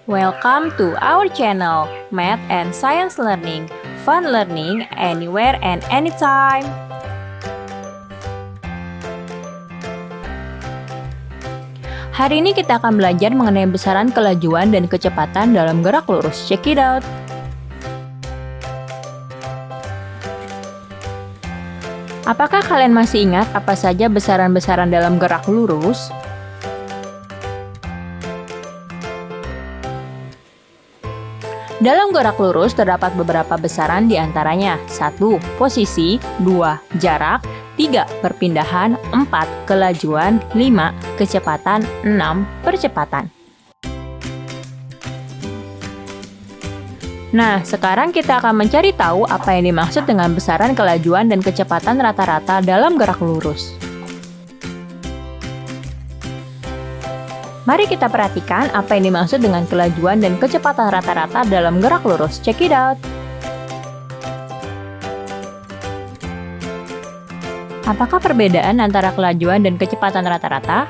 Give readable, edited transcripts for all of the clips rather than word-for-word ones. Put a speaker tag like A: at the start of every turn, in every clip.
A: Welcome to our channel, Math and Science Learning. Fun learning anywhere and anytime. Hari ini kita akan belajar mengenai besaran kelajuan dan kecepatan dalam gerak lurus. Check it out. Apakah kalian masih ingat apa saja besaran-besaran dalam gerak lurus? Dalam gerak lurus terdapat beberapa besaran di antaranya 1. Posisi 2. Jarak 3. Perpindahan 4. Kelajuan 5. Kecepatan 6. Percepatan. Nah, sekarang kita akan mencari tahu apa yang dimaksud dengan besaran kelajuan dan kecepatan rata-rata dalam gerak lurus. Mari kita perhatikan apa yang dimaksud dengan kelajuan dan kecepatan rata-rata dalam gerak lurus. Check it out. Apakah perbedaan antara kelajuan dan kecepatan rata-rata?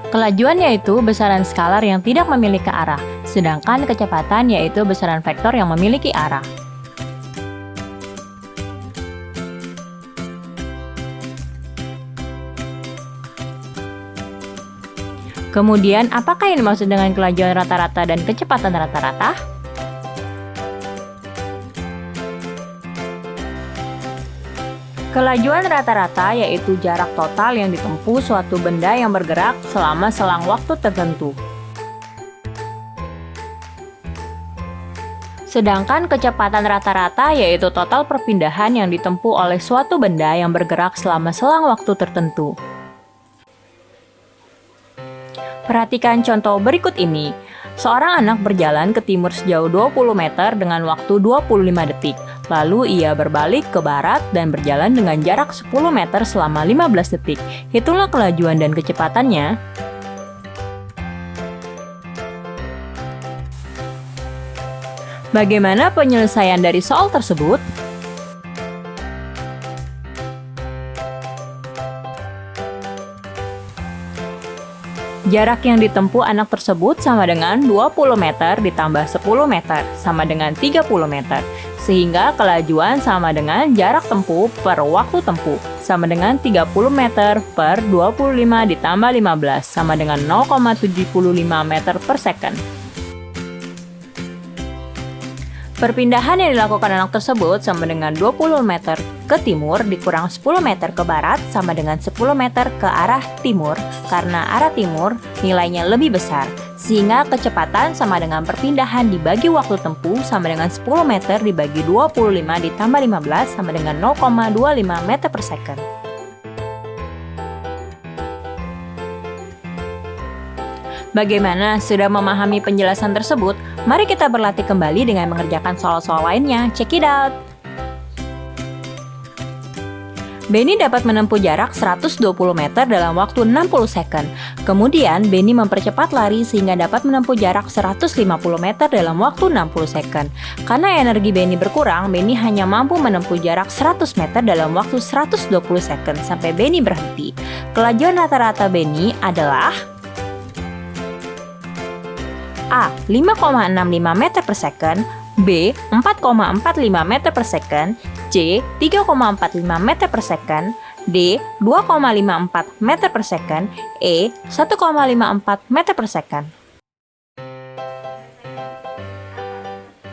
A: Kelajuan yaitu besaran skalar yang tidak memiliki arah, sedangkan kecepatan yaitu besaran vektor yang memiliki arah. Kemudian, apakah yang dimaksud dengan kelajuan rata-rata dan kecepatan rata-rata? Kelajuan rata-rata yaitu jarak total yang ditempuh suatu benda yang bergerak selama selang waktu tertentu. Sedangkan kecepatan rata-rata yaitu total perpindahan yang ditempuh oleh suatu benda yang bergerak selama selang waktu tertentu. Perhatikan contoh berikut ini. Seorang anak berjalan ke timur sejauh 20 meter dengan waktu 25 detik. Lalu ia berbalik ke barat dan berjalan dengan jarak 10 meter selama 15 detik. Hitunglah kelajuan dan kecepatannya. Bagaimana penyelesaian dari soal tersebut? Jarak yang ditempuh anak tersebut sama dengan 20 meter ditambah 10 meter, sama dengan 30 meter. Sehingga kelajuan sama dengan jarak tempuh per waktu tempuh, sama dengan 30 meter per 25 ditambah 15, sama dengan 0,75 meter per second. Perpindahan yang dilakukan anak tersebut sama dengan 20 meter ke timur dikurang 10 meter ke barat sama dengan 10 meter ke arah timur, karena arah timur nilainya lebih besar, sehingga kecepatan sama dengan perpindahan dibagi waktu tempuh sama dengan 10 meter dibagi 25 ditambah 15 sama dengan 0,25 meter per second. Bagaimana? Sudah memahami penjelasan tersebut? Mari kita berlatih kembali dengan mengerjakan soal-soal lainnya. Check it out! Benny dapat menempuh jarak 120 meter dalam waktu 60 second. Kemudian, Benny mempercepat lari sehingga dapat menempuh jarak 150 meter dalam waktu 60 second. Karena energi Benny berkurang, Benny hanya mampu menempuh jarak 100 meter dalam waktu 120 second sampai Benny berhenti. Kelajuan rata-rata Benny adalah A. 5,65 meter per second, B. 4,45 meter per second, C. 3,45 meter per second, D. 2,54 meter per second, E. 1,54 meter per second.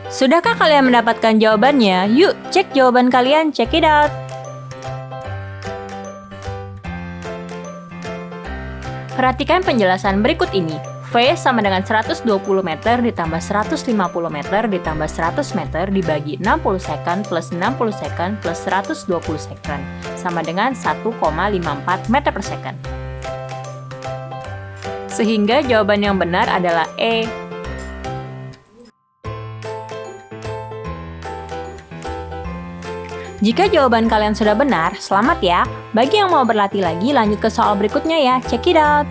A: Sudahkah kalian mendapatkan jawabannya? Yuk, cek jawaban kalian, check it out! Perhatikan penjelasan berikut ini. V sama dengan 120 meter ditambah 150 meter ditambah 100 meter dibagi 60 second plus 60 second plus 120 second sama dengan 1,54 meter per second. Sehingga jawaban yang benar adalah E. Jika jawaban kalian sudah benar, selamat ya. Bagi yang mau berlatih lagi, lanjut ke soal berikutnya ya. Check it out!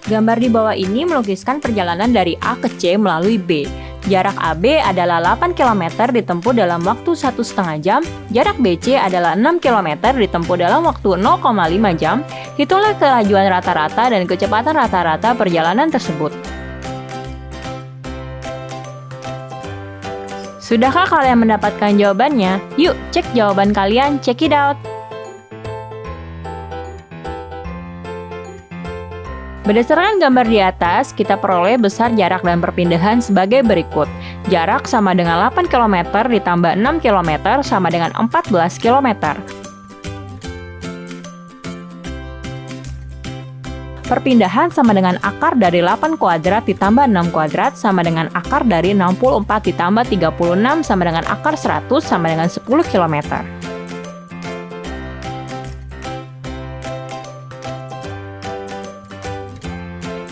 A: Gambar di bawah ini melukiskan perjalanan dari A ke C melalui B. Jarak AB adalah 8 km ditempuh dalam waktu 1,5 jam, jarak BC adalah 6 km ditempuh dalam waktu 0,5 jam. Hitunglah kelajuan rata-rata dan kecepatan rata-rata perjalanan tersebut. Sudahkah kalian mendapatkan jawabannya? Yuk, cek jawaban kalian, check it out! Berdasarkan gambar di atas, kita peroleh besar jarak dan perpindahan sebagai berikut. Jarak sama dengan 8 km ditambah 6 km sama dengan 14 km. Perpindahan sama dengan akar dari 8 kuadrat ditambah 6 kuadrat sama dengan akar dari 64 ditambah 36 sama dengan akar 100 sama dengan 10 km.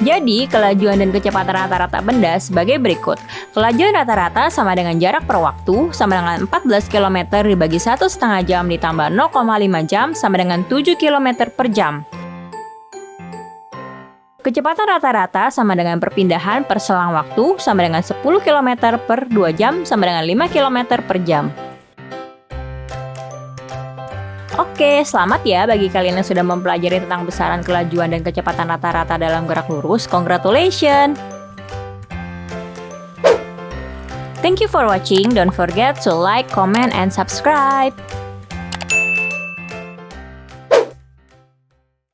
A: Jadi, kelajuan dan kecepatan rata-rata benda sebagai berikut. Kelajuan rata-rata sama dengan jarak per waktu sama dengan 14 km dibagi 1,5 jam ditambah 0,5 jam sama dengan 7 km per jam. Kecepatan rata-rata sama dengan perpindahan per selang waktu sama dengan 10 km per 2 jam sama dengan 5 km per jam. Oke, selamat ya bagi kalian yang sudah mempelajari tentang besaran kelajuan dan kecepatan rata-rata dalam gerak lurus. Congratulations! Thank you for watching. Don't forget to like, comment, and subscribe.